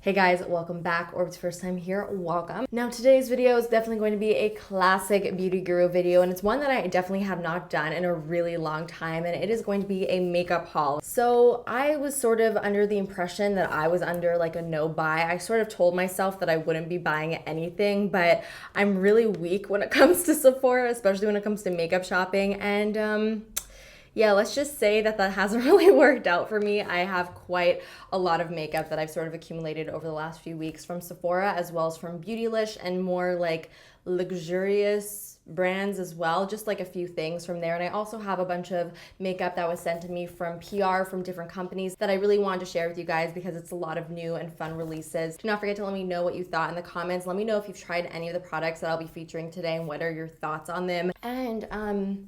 Hey guys, welcome back, or if it's your first time here, welcome. Now today's video is definitely going to be a classic beauty guru video, and it's one that I definitely have not done in a really long time, and it is going to be a makeup haul. So I was sort of under the impression that I was under like a no buy. I sort of told myself that I wouldn't be buying anything, but I'm really weak when it comes to Sephora, especially when it comes to makeup shopping, and yeah, let's just say that hasn't really worked out for me. I have quite a lot of makeup that I've sort of accumulated over the last few weeks from Sephora, as well as from Beautylish and more like luxurious brands as well, just like a few things from there. And I also have a bunch of makeup that was sent to me from PR from different companies that I really wanted to share with you guys because it's a lot of new and fun releases. Do not forget to let me know what you thought in the comments. Let me know if you've tried any of the products that I'll be featuring today and what are your thoughts on them. And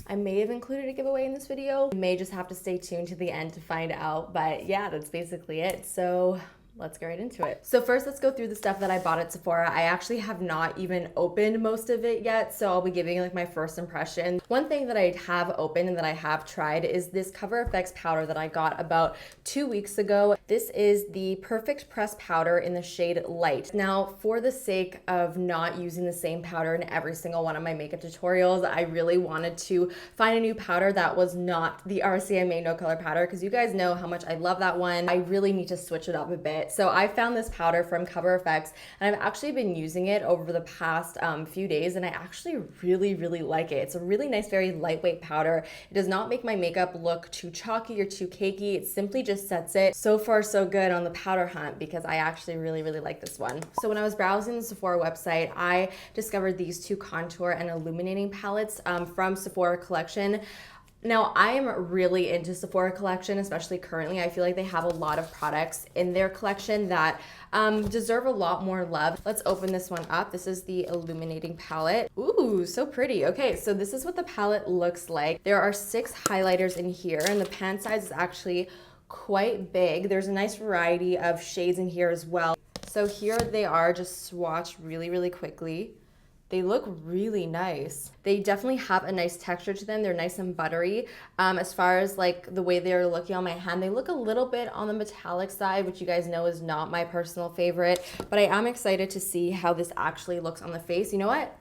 I may have included a giveaway in this video. You may just have to stay tuned to the end to find out, but yeah, that's basically it. So let's get right into it. So first, let's go through the stuff that I bought at Sephora. I actually have not even opened most of it yet, so I'll be giving like my first impression. One thing that I have opened and that I have tried is this Cover FX powder that I got about 2 weeks ago. This is the Perfect Press powder in the shade Light. Now, for the sake of not using the same powder in every single one of my makeup tutorials, I really wanted to find a new powder that was not the RCMA No Color powder, because you guys know how much I love that one. I really need to switch it up a bit. So I found this powder from Cover FX, and I've actually been using it over the past few days, and I actually really like it. It's a really nice, very lightweight powder. It does not make my makeup look too chalky or too cakey. It simply just sets it. So far, so good on the powder hunt, because I actually really like this one. So when I was browsing the Sephora website, I discovered these two contour and illuminating palettes from Sephora collection. Now, I am really into Sephora collection, especially currently. I feel like they have a lot of products in their collection that deserve a lot more love. Let's open this one up. This is the illuminating palette. Ooh, so pretty. Okay, so this is what the palette looks like. There are 6 highlighters in here, and the pan size is actually quite big. There's a nice variety of shades in here as well. So here they are, just swatched really quickly. They look really nice. They definitely have a nice texture to them. They're nice and buttery. As far as like the way they're looking on my hand, they look a little bit on the metallic side, which you guys know is not my personal favorite, but I am excited to see how this actually looks on the face. You know what?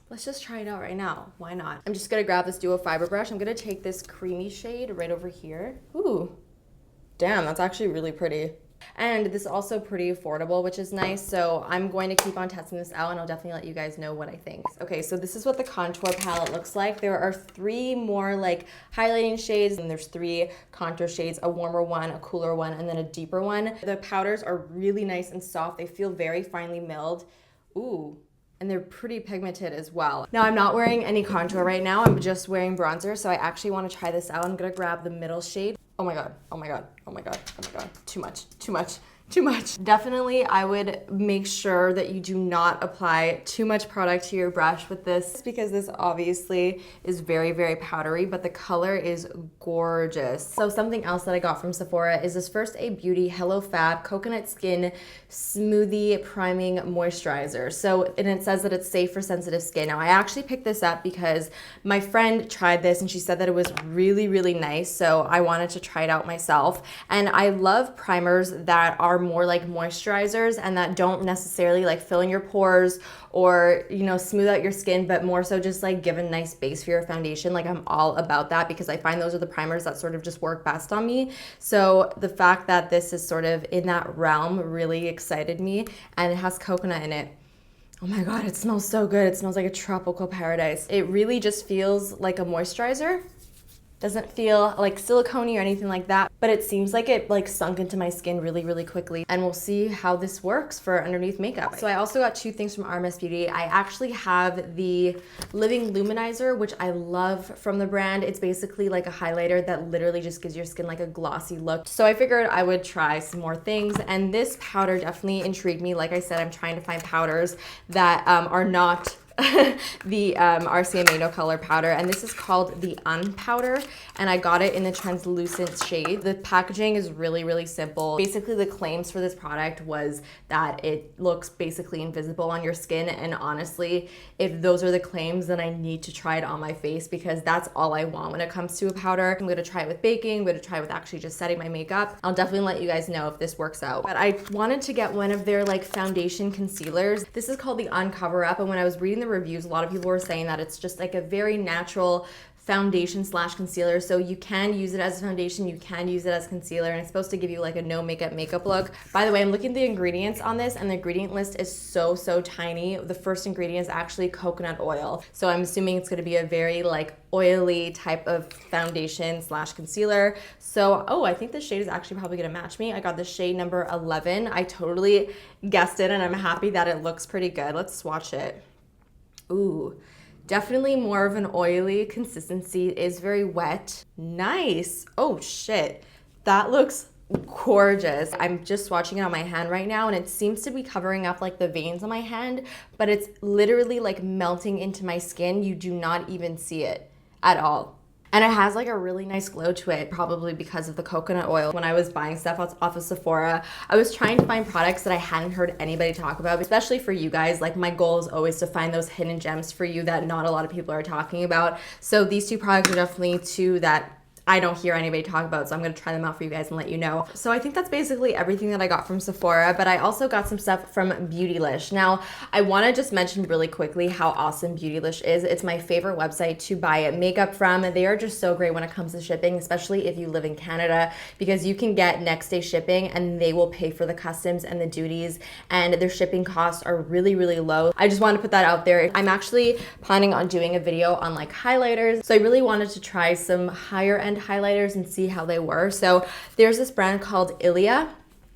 Let's just try it out right now. Why not? I'm just gonna grab this duo fiber brush. I'm gonna take this creamy shade right over here. Ooh, damn, that's actually really pretty. And this is also pretty affordable, which is nice. So I'm going to keep on testing this out, and I'll definitely let you guys know what I think. Okay, so this is what the contour palette looks like. There are 3 more like highlighting shades, and there's 3 contour shades, a warmer one, a cooler one, and then a deeper one. The powders are really nice and soft. They feel very finely milled. Ooh. And they're pretty pigmented as well. Now, I'm not wearing any contour right now. I'm just wearing bronzer, so I actually want to try this out. I'm gonna grab the middle shade. Oh my god, oh my god, oh my god, oh my god. Too much. Definitely, I would make sure that you do not apply too much product to your brush with this, because this obviously is very powdery, but the color is gorgeous. So something else that I got from Sephora is this First Aid Beauty Hello Fab Coconut Skin Smoothie Priming Moisturizer. So, and it says that it's safe for sensitive skin. Now, I actually picked this up because my friend tried this and she said that it was really nice, so I wanted to try it out myself. And I love primers that are more like moisturizers and that don't necessarily like fill in your pores or, you know, smooth out your skin, but more so just like give a nice base for your foundation. Like, I'm all about that because I find those are the primers that sort of just work best on me. So the fact that this is sort of in that realm really excited me, and it has coconut in it. Oh my god, it smells so good. It smells like a tropical paradise. It really just feels like a moisturizer. Doesn't feel like silicone-y or anything like that, but it seems like it like sunk into my skin really quickly, and we'll see how this works for underneath makeup. So I also got 2 things from RMS Beauty. I actually have the Living Luminizer, which I love from the brand. It's basically like a highlighter that literally just gives your skin like a glossy look. So I figured I would try some more things, and this powder definitely intrigued me. Like I said, I'm trying to find powders that are not the RCMA No Color powder, and this is called the Unpowder, and I got it in the translucent shade. The packaging is really, really simple. Basically, the claims for this product was that it looks basically invisible on your skin, and honestly, if those are the claims, then I need to try it on my face because that's all I want when it comes to a powder. I'm gonna try it with baking, I'm gonna try it with actually just setting my makeup. I'll definitely let you guys know if this works out. But I wanted to get one of their like foundation concealers. This is called the Uncover Up, and when I was reading the reviews, a lot of people were saying that it's just like a very natural foundation slash concealer, so you can use it as a foundation, you can use it as concealer, and it's supposed to give you like a no makeup look. By the way, I'm looking at the ingredients on this, and the ingredient list is so tiny. The first ingredient is actually coconut oil, so I'm assuming it's going to be a very like oily type of foundation slash concealer. So I think this shade is actually probably going to match me. I got the shade number 11. I totally guessed it, and I'm happy that it looks pretty good. Let's swatch it. Ooh, definitely more of an oily consistency. It is very wet. Nice. Oh shit, that looks gorgeous. I'm just swatching it on my hand right now, and it seems to be covering up like the veins on my hand, but it's literally like melting into my skin. You do not even see it at all. And it has like a really nice glow to it, probably because of the coconut oil. When I was buying stuff off of Sephora, I was trying to find products that I hadn't heard anybody talk about, especially for you guys. Like my goal is always to find those hidden gems for you that not a lot of people are talking about. So these two products are definitely two that I don't hear anybody talk about, so I'm gonna try them out for you guys and let you know. So I think that's basically everything that I got from Sephora, but I also got some stuff from Beautylish. Now, I wanna just mention really quickly how awesome Beautylish is. It's my favorite website to buy makeup from. They are just so great when it comes to shipping, especially if you live in Canada, because you can get next day shipping and they will pay for the customs and the duties, and their shipping costs are really, really low. I just wanna put that out there. I'm actually planning on doing a video on like highlighters, so I really wanted to try some higher end highlighters and see how they were. So there's this brand called ILLUMINATOR,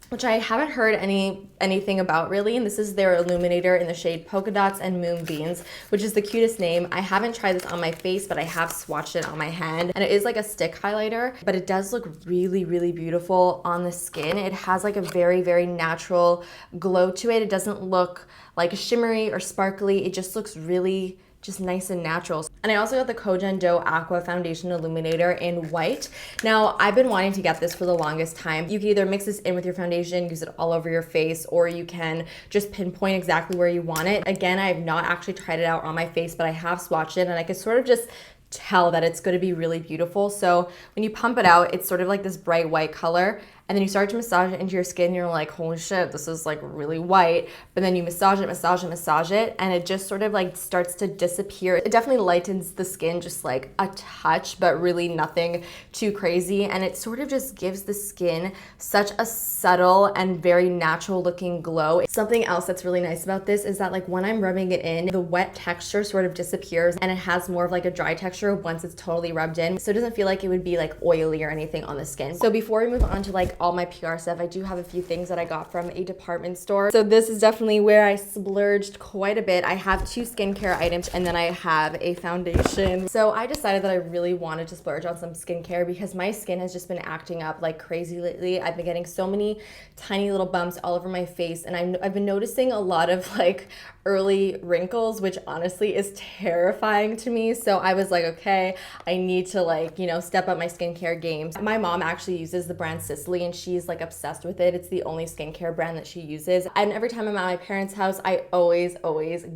which I haven't heard anything about really, and this is their illuminator in the shade Polka Dots and Moonbeams, which is the cutest name. I haven't tried this on my face, but I have swatched it on my hand, and it is like a stick highlighter, but it does look really, really beautiful on the skin. It has like a very, very natural glow to it. It doesn't look like shimmery or sparkly. It just looks really just nice and natural. And I also got the Kojen Do AQUA Foundation Illuminator in white. Now, I've been wanting to get this for the longest time. You can either mix this in with your foundation, use it all over your face, or you can just pinpoint exactly where you want it. Again, I have not actually tried it out on my face, but I have swatched it, and I can sort of just tell that it's going to be really beautiful. So when you pump it out, it's sort of like this bright white color, and then you start to massage it into your skin, and you're like, holy shit, this is like really white. But then you massage it, and it just sort of like starts to disappear. It definitely lightens the skin just like a touch, but really nothing too crazy. And it sort of just gives the skin such a subtle and very natural looking glow. Something else that's really nice about this is that like when I'm rubbing it in, the wet texture sort of disappears, and it has more of like a dry texture once it's totally rubbed in. So it doesn't feel like it would be like oily or anything on the skin. So before we move on to like all my PR stuff, I do have a few things that I got from a department store. So this is definitely where I splurged quite a bit. I have 2 skincare items, and then I have a foundation. So I decided that I really wanted to splurge on some skincare because my skin has just been acting up like crazy lately. I've been getting so many tiny little bumps all over my face, and I've been noticing a lot of like early wrinkles, which honestly is terrifying to me. So I was like, okay, I need to like, you know, step up my skincare game. My mom actually uses the brand SISLEY, and she's like obsessed with it. It's the only skincare brand that she uses. And every time I'm at my parents' house, I always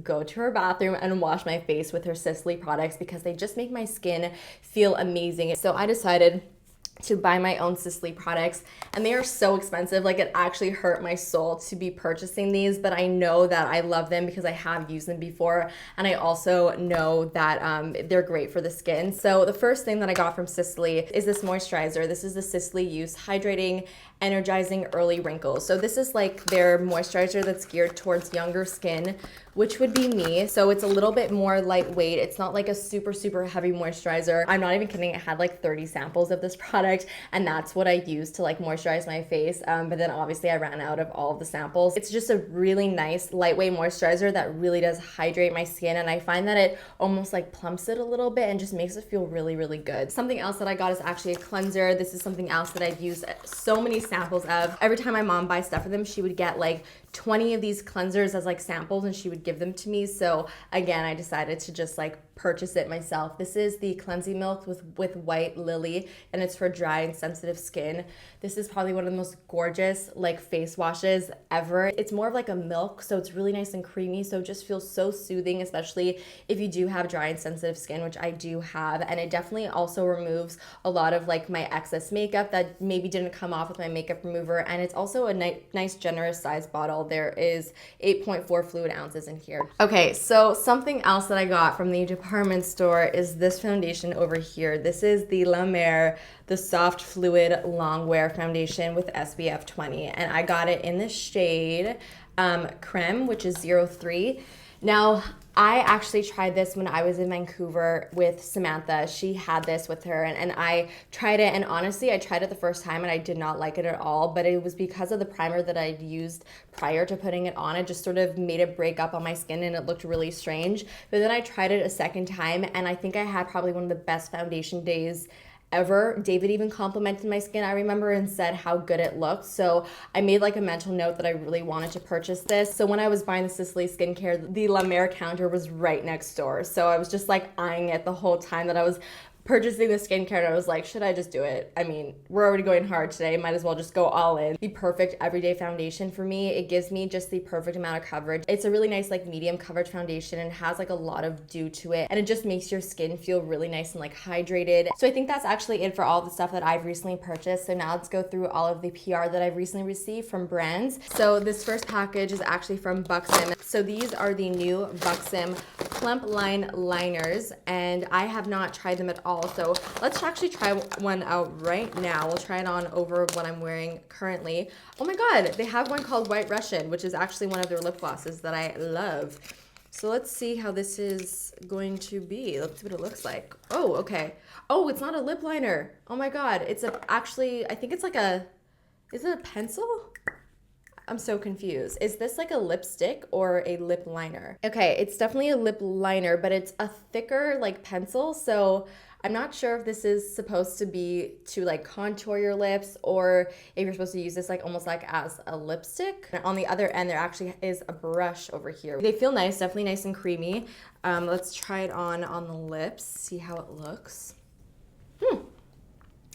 go to her bathroom and wash my face with her SISLEY products because they just make my skin feel amazing. So I decided to buy my own SISLEY products, and they are so expensive. Like it actually hurt my soul to be purchasing these, but I know that I love them because I have used them before, and I also know that they're great for the skin. So the first thing that I got from SISLEY is this moisturizer. This is the SISLEY Youth Hydrating Energizing Early Wrinkles. So this is like their moisturizer that's geared towards younger skin, which would be me. So it's a little bit more lightweight. It's not like a super, super heavy moisturizer. I'm not even kidding. It had like 30 samples of this product, and that's what I used to like moisturize my face. But then obviously I ran out of all of the samples. It's just a really nice lightweight moisturizer that really does hydrate my skin, and I find that it almost like plumps it a little bit and just makes it feel really, really good. Something else that I got is actually a cleanser. This is something else that I've used so many samples of. Every time my mom buys stuff for them, she would get like 20 of these cleansers as like samples and she would give them to me. So again, I decided to just like purchase it myself. This is the cleansing milk with white lily, and it's for dry and sensitive skin. This is probably one of the most gorgeous like face washes ever. It's more of like a milk, so it's really nice and creamy, so it just feels so soothing, especially if you do have dry and sensitive skin, which I do have. And it definitely also removes a lot of like my excess makeup that maybe didn't come off with my makeup remover. And it's also a nice generous size bottle. There is 8.4 fluid ounces in here. Okay, so something else that I got from the department store is this foundation over here. This is the La Mer, the Soft Fluid Longwear Foundation with SPF 20. And I got it in the shade Creme, which is 03. Now, I actually tried this when I was in Vancouver with Samantha. She had this with her, and I tried it, and honestly, I tried it the first time and I did not like it at all, but it was because of the primer that I'd used prior to putting it on. It just sort of made it break up on my skin and it looked really strange. But then I tried it a second time, and I think I had probably one of the best foundation days ever. David even complimented my skin, I remember, and said how good it looked. So I made like a mental note that I really wanted to purchase this. So when I was buying the SISLEY skincare, the La Mer counter was right next door. So I was just like eyeing it the whole time that I was purchasing the skincare, and I was like, should I just do it? I mean, we're already going hard today, might as well just go all in. The perfect everyday foundation for me. It gives me just the perfect amount of coverage. It's a really nice like medium coverage foundation and has like a lot of dew to it, and it just makes your skin feel really nice and like hydrated. So I think that's actually it for all the stuff that I've recently purchased. So now let's go through all of the PR that I've recently received from brands. So this first package is actually from Buxom. So these are the new Buxom Plump Line Liners, and I have not tried them at all. So let's actually try one out right now. We'll try it on over what I'm wearing currently. Oh my God, they have one called White Russian, which is actually one of their lip glosses that I love. So let's see how this is going to be. Let's see what it looks like. Oh, okay. Oh, it's not a lip liner. Oh my God, it's actually, I think it's like is it a pencil? I'm so confused. Is this like a lipstick or a lip liner? Okay, it's definitely a lip liner, but it's a thicker like pencil. So I'm not sure if this is supposed to be to like contour your lips, or if you're supposed to use this like almost like as a lipstick. And on the other end, there actually is a brush over here. They feel nice, definitely nice and creamy. Let's try it on the lips, see how it looks.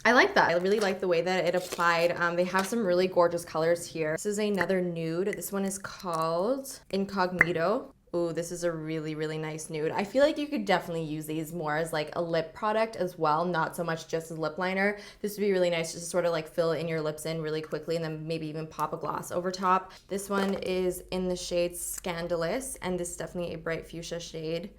I like that. I really like the way that it applied. They have some really gorgeous colors here. This is another nude. This one is called Incognito. Ooh, this is a really, really nice nude. I feel like you could definitely use these more as like a lip product as well, not so much just as lip liner. This would be really nice just to sort of like fill in your lips in really quickly and then maybe even pop a gloss over top. This one is in the shade Scandalous, and this is definitely a bright fuchsia shade.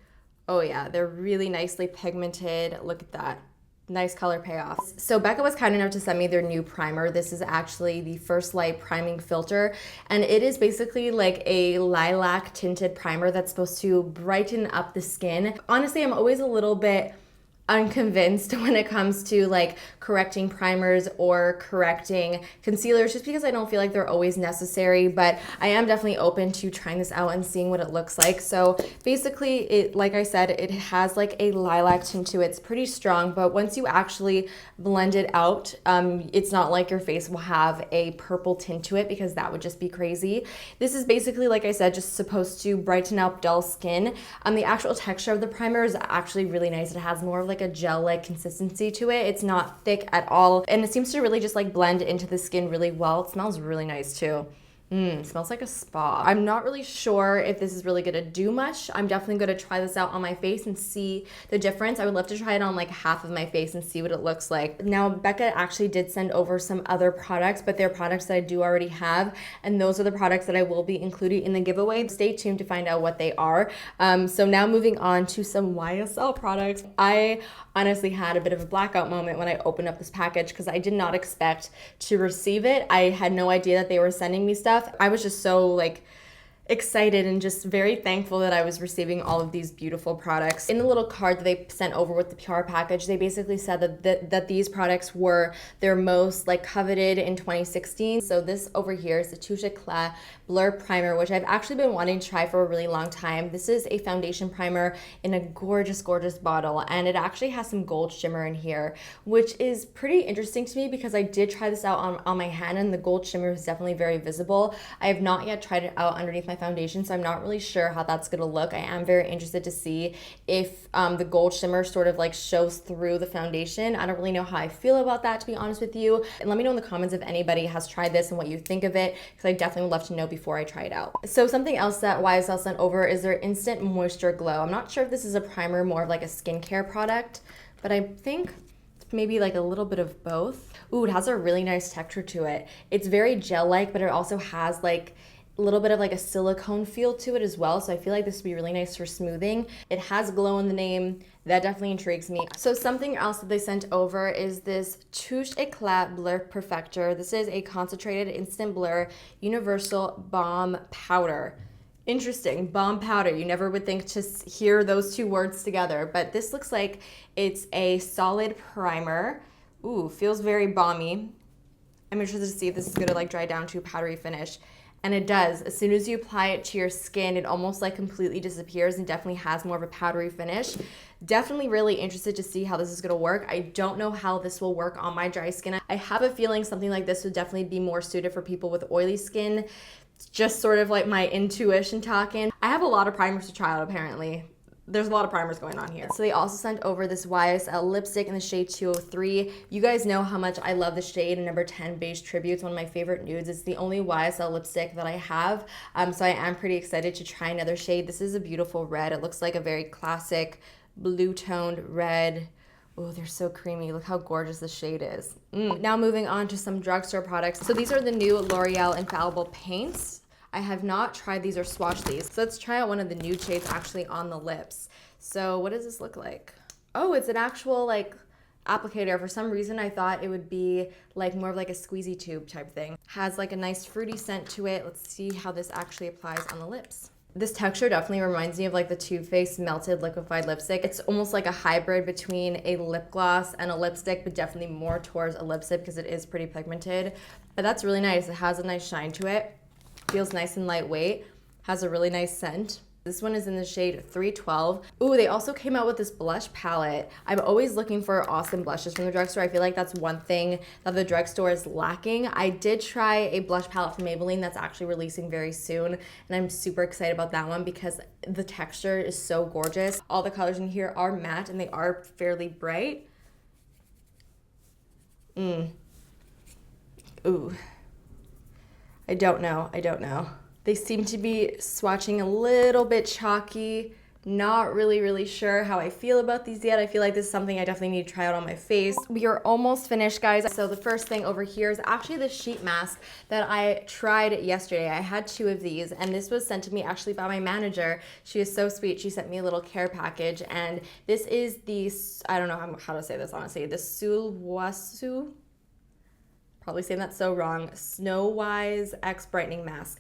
Oh yeah, they're really nicely pigmented. Look at that. Nice color payoff. So Becca was kind enough to send me their new primer. This is actually the First Light Priming Filter, and it is basically like a lilac tinted primer that's supposed to brighten up the skin. Honestly, I'm always a little bit unconvinced when it comes to like correcting primers or correcting concealers, just because I don't feel like they're always necessary, but I am definitely open to trying this out and seeing what it looks like. So basically, it, like I said, it has like a lilac tint to it. It's pretty strong, but once you actually blend it out, it's not like your face will have a purple tint to it, because that would just be crazy. This is basically, like I said, just supposed to brighten up dull skin. The actual texture of the primer is actually really nice. It has more of like a gel-like consistency to it. It's not thick at all, and it seems to really just like blend into the skin really well. It smells really nice too. It smells like a spa. I'm not really sure if this is really gonna do much. I'm definitely gonna try this out on my face and see the difference. I would love to try it on like half of my face and see what it looks like. Now, Becca actually did send over some other products, but they're products that I do already have, and those are the products that I will be including in the giveaway. Stay tuned to find out what they are. So now moving on to some YSL products. I honestly had a bit of a blackout moment when I opened up this package, because I did not expect to receive it. I had no idea that they were sending me stuff. I was just so like excited and just very thankful that I was receiving all of these beautiful products. In the little card that they sent over with the PR package, they basically said that these products were their most like coveted in 2016. So this over here is the Touche ECLAT Blur Primer, which I've actually been wanting to try for a really long time. This is a foundation primer in a gorgeous, gorgeous bottle, and it actually has some gold shimmer in here, which is pretty interesting to me because I did try this out on my hand and the gold shimmer is definitely very visible. I have not yet tried it out underneath my foundation, so I'm not really sure how that's gonna look. I am very interested to see if the gold shimmer sort of like shows through the foundation. I don't really know how I feel about that, to be honest with you. And let me know in the comments if anybody has tried this and what you think of it, because I definitely would love to know before I try it out. So something else that YSL sent over is their Instant Moisture Glow. I'm not sure if this is a primer, more of like a skincare product, but I think maybe like a little bit of both. Ooh, it has a really nice texture to it. It's very gel-like, but it also has like a little bit of like a silicone feel to it as well. So I feel like this would be really nice for smoothing. It has glow in the name. That definitely intrigues me. So something else that they sent over is this Touche ECLAT Blur Perfector. This is a concentrated instant blur universal balm powder. Interesting, balm powder. You never would think to hear those two words together, but this looks like it's a solid primer. Ooh, feels very balmy. I'm interested to see if this is gonna like dry down to a powdery finish. And it does. As soon as you apply it to your skin, it almost like completely disappears and definitely has more of a powdery finish. Definitely really interested to see how this is gonna work. I don't know how this will work on my dry skin. I have a feeling something like this would definitely be more suited for people with oily skin. It's just sort of like my intuition talking. I have a lot of primers to try out apparently. There's a lot of primers going on here. So they also sent over this YSL lipstick in the shade 203. You guys know how much I love the shade in number 10 Beige Tribute. It's one of my favorite nudes. It's the only YSL lipstick that I have. So I am pretty excited to try another shade. This is a beautiful red. It looks like a very classic blue toned red. Oh, they're so creamy. Look how gorgeous the shade is. Now moving on to some drugstore products. So these are the new L'Oreal Infallible Paints. I have not tried these or swatched these. So let's try out one of the nude shades actually on the lips. So what does this look like? Oh, it's an actual like applicator. For some reason, I thought it would be like more of like a squeezy tube type thing. Has like a nice fruity scent to it. Let's see how this actually applies on the lips. This texture definitely reminds me of like the Too Faced Melted Liquefied Lipstick. It's almost like a hybrid between a lip gloss and a lipstick, but definitely more towards a lipstick because it is pretty pigmented. But that's really nice. It has a nice shine to it. Feels nice and lightweight, has a really nice scent. This one is in the shade 312. Ooh, they also came out with this blush palette. I'm always looking for awesome blushes from the drugstore. I feel like that's one thing that the drugstore is lacking. I did try a blush palette from Maybelline that's actually releasing very soon, and I'm super excited about that one because the texture is so gorgeous. All the colors in here are matte and they are fairly bright. Ooh. I don't know. They seem to be swatching a little bit chalky. Not really sure how I feel about these yet. I feel like this is something I definitely need to try out on my face. We are almost finished, guys. So the first thing over here is actually the sheet mask that I tried yesterday. I had 2 of these, and this was sent to me actually by my manager. She is so sweet. She sent me a little care package, and this is the, I don't know how to say this honestly, the Sulwhasoo, probably saying that so wrong, Snow Wise X Brightening Mask.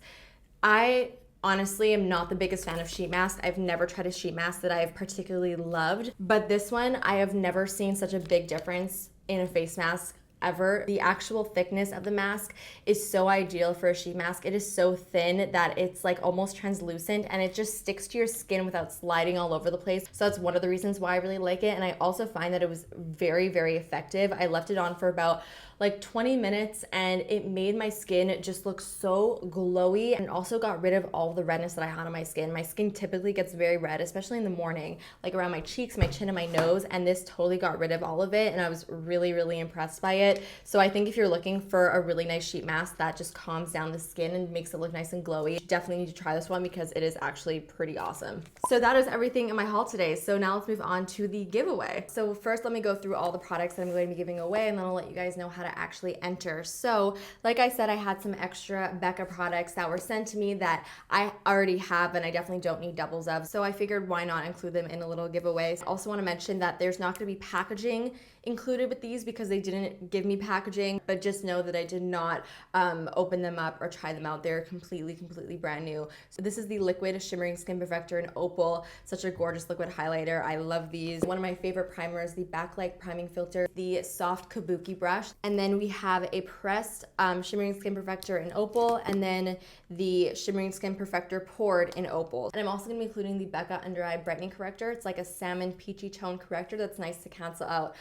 I honestly am not the biggest fan of sheet masks. I've never tried a sheet mask that I've particularly loved, but this one, I have never seen such a big difference in a face mask ever. The actual thickness of the mask is so ideal for a sheet mask. It is so thin that it's like almost translucent and it just sticks to your skin without sliding all over the place. So that's one of the reasons why I really like it. And I also find that it was very effective. I left it on for about like 20 minutes and it made my skin just look so glowy, and also got rid of all the redness that I had on my skin. My skin typically gets very red, especially in the morning, like around my cheeks, my chin, and my nose, and this totally got rid of all of it, and I was really impressed by it. So I think if you're looking for a really nice sheet mask that just calms down the skin and makes it look nice and glowy, you definitely need to try this one because it is actually pretty awesome. So that is everything in my haul today. So now let's move on to the giveaway. So first, let me go through all the products that I'm going to be giving away, and then I'll let you guys know how to to actually enter. So like I said, I had some extra Becca products that were sent to me that I already have and I definitely don't need doubles of. So I figured why not include them in a little giveaway. I also want to mention that there's not going to be packaging included with these because they didn't give me packaging, but just know that I did not open them up or try them out. They're completely brand new. So this is the Liquid Shimmering Skin Perfector in Opal. Such a gorgeous liquid highlighter. I love these. One of my favorite primers, the Backlight Priming Filter, the Soft Kabuki Brush, and then we have a pressed Shimmering Skin Perfector in Opal, and then the Shimmering Skin Perfector poured in Opal. And I'm also going to be including the Becca Under Eye Brightening Corrector. It's like a salmon peachy tone corrector that's nice to cancel out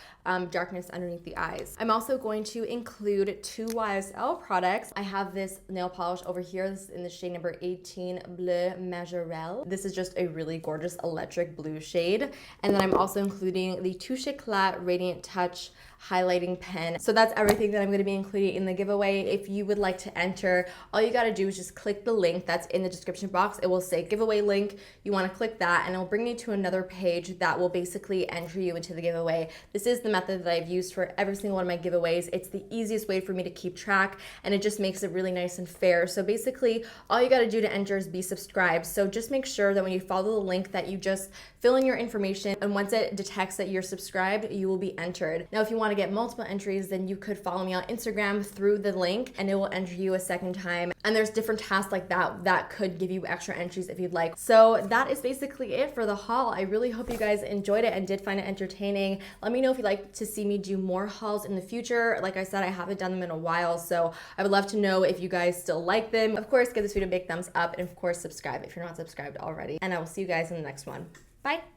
darkness underneath the eyes. I'm also going to include 2 YSL products. I have this nail polish over here. This is in the shade number 18 Bleu Majorelle. This is just a really gorgeous electric blue shade. And then I'm also including the Touche ECLAT Radiant Touch highlighting pen. So that's everything that I'm going to be including in the giveaway. If you would like to enter, all you got to do is just click the link that's in the description box. It will say giveaway link. You want to click that and it'll bring you to another page that will basically enter you into the giveaway. This is the method that I've used for every single one of my giveaways. It's the easiest way for me to keep track and it just makes it really nice and fair. So basically all you got to do to enter is be subscribed. So just make sure that when you follow the link that you just fill in your information, and once it detects that you're subscribed, you will be entered. Now if you want to get multiple entries, then you could follow me on Instagram through the link and it will enter you a second time. And there's different tasks like that that could give you extra entries if you'd like. So that is basically it for the haul. I really hope you guys enjoyed it and did find it entertaining. Let me know if you'd like to see me do more hauls in the future. Like I said, I haven't done them in a while, so I would love to know if you guys still like them. Of course, give this video a big thumbs up and of course subscribe if you're not subscribed already. And I will see you guys in the next one. Bye.